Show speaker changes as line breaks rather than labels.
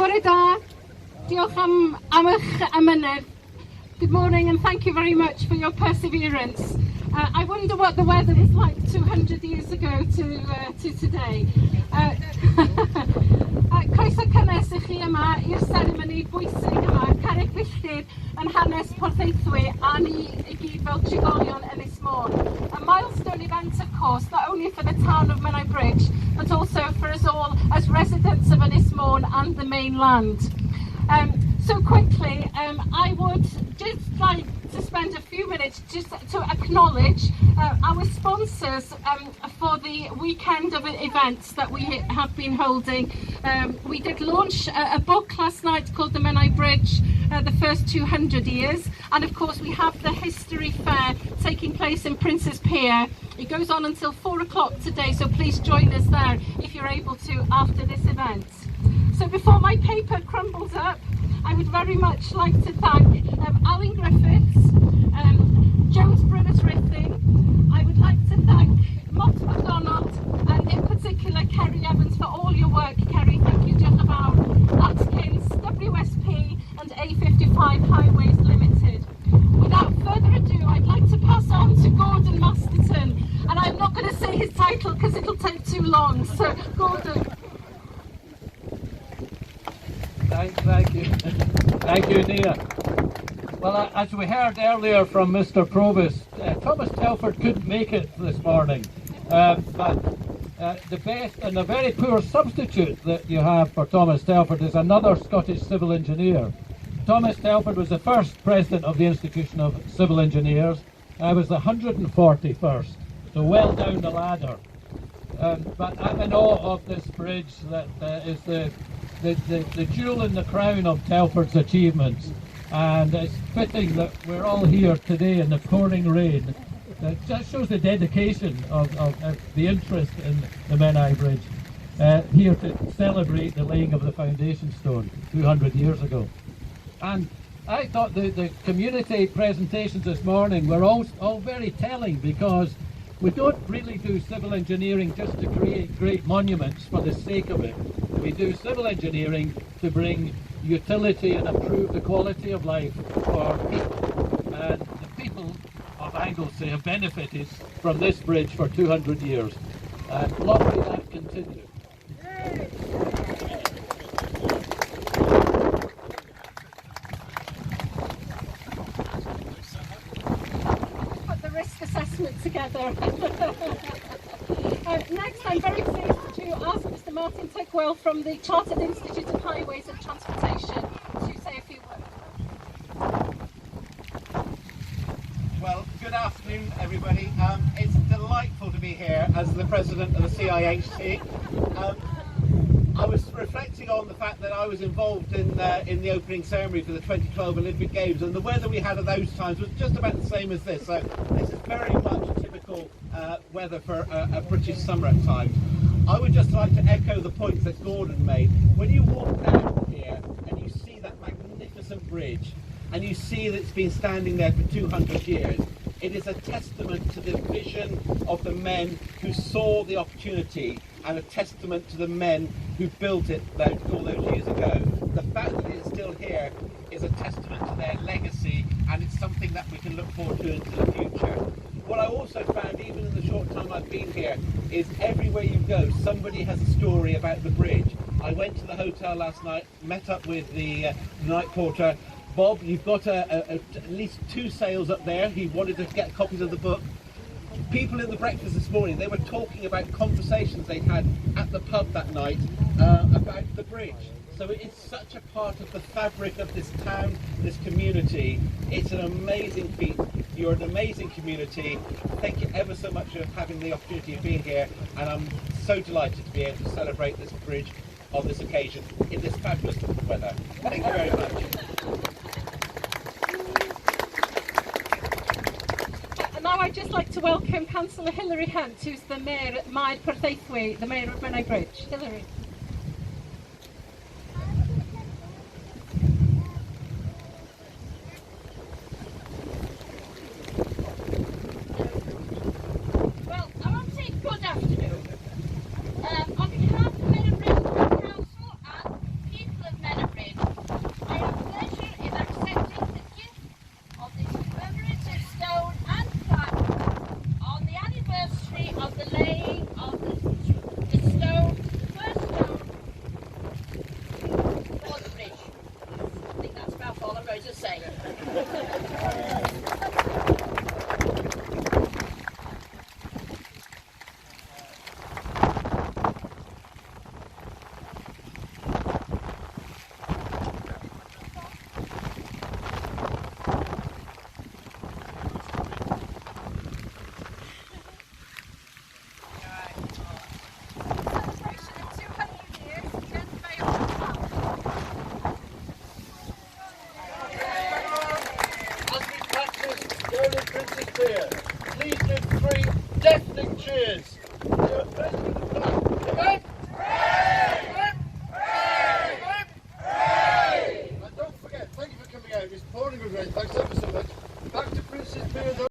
Bore da. Diolch am eich amynedd. Good morning and thank you very much for your perseverance. I wonder what the weather was like 200 years ago to today. Croeso cynnes I chi yma i'r seremoni bwysig yma, Carreg Filltir yn hanes Porthaethwy a ni I gyd fel trigolion Ynys Môn. A milestone event, of course, not only for the town of Menai Bridge, but also for us all as residents of Ynys Môn and the mainland. So quickly, I would just like to spend a few minutes just to acknowledge our sponsors for the weekend of events that we have been holding. We did launch a book last night called The Menai Bridge, the first 200 years, and of course we have the history fair taking place in Prince's Pier. It goes on until 4 o'clock today, so please join us there if you're able to after this event. So before my paper crumbles up, I would very much like to thank Alan Griffiths, Jones Brothers Rithing. I would like to thank Mott MacDonald and in particular Kerry Evans for all your work. Kerry, thank you, diolch yn fawr. Atkins, WSP and A55 Highways Limited. Without further ado, I'd like to pass on to Gordon Masterton, and I'm not going to say his title because it'll take too long. So, Gordon.
Thank you. Thank you, Nia. Well, as we heard earlier from Mr. Provost, Thomas Telford couldn't make it this morning. But the best and a very poor substitute that you have for Thomas Telford is another Scottish civil engineer. Thomas Telford was the first president of the Institution of Civil Engineers. I was the 141st, so well down the ladder. But I'm in awe of this bridge that is the jewel in the crown of Telford's achievements, and it's fitting that we're all here today in the pouring rain. That just shows the dedication of the interest in the Menai Bridge, here to celebrate the laying of the foundation stone 200 years ago. And I thought the community presentations this morning were all very telling, because we don't really do civil engineering just to create great monuments for the sake of it. We do civil engineering to bring utility and improve the quality of life for people. And the people of Anglesey have benefited from this bridge for 200 years. And long may that continue.
Put the risk assessment together. Next, I'm very pleased to ask Mr. Martin Tickwell from the Chartered Institute of Highways and Transportation to say a few words.
Well, good afternoon, everybody. It's delightful to be here as the president of the CIHT. I was reflecting on the fact that I was involved in the opening ceremony for the 2012 Olympic Games, and the weather we had at those times was just about the same as this. So this is very much typical weather for a British summer at times. I would just like to echo the points that Gordon made. When you walk down here and you see that magnificent bridge, and you see that it's been standing there for 200 years, it is a testament to the vision of the men who saw the opportunity, and a testament to the men who built it all those years ago. The fact that it's still here is a testament to their legacy, and it's something that we can look forward to into the future. What I also found, even in the short time I've been here, is everywhere you go, somebody has a story about the bridge. I went to the hotel last night, met up with the night porter. Bob, you've got at least 2 sales up there. He wanted to get copies of the book. People in the breakfast this morning, they were talking about conversations they'd had at the pub that night about the bridge. So it's such a part of the fabric of this town, this community. It's an amazing feat. You're an amazing community. Thank you ever so much for having the opportunity of being here, and I'm so delighted to be able to celebrate this bridge on this occasion in this fabulous weather. Thank you very much.
And now I'd just like to welcome Councillor Hilary Hunt, who's the Mayor at Maer Porthaethwy, the Mayor of Menai Bridge. Hilary.
Well, I want to say good afternoon. On behalf of Menai Bridge Council and people of Menai
it's pouring with rain. Thanks ever so much. Back to Princess Beard.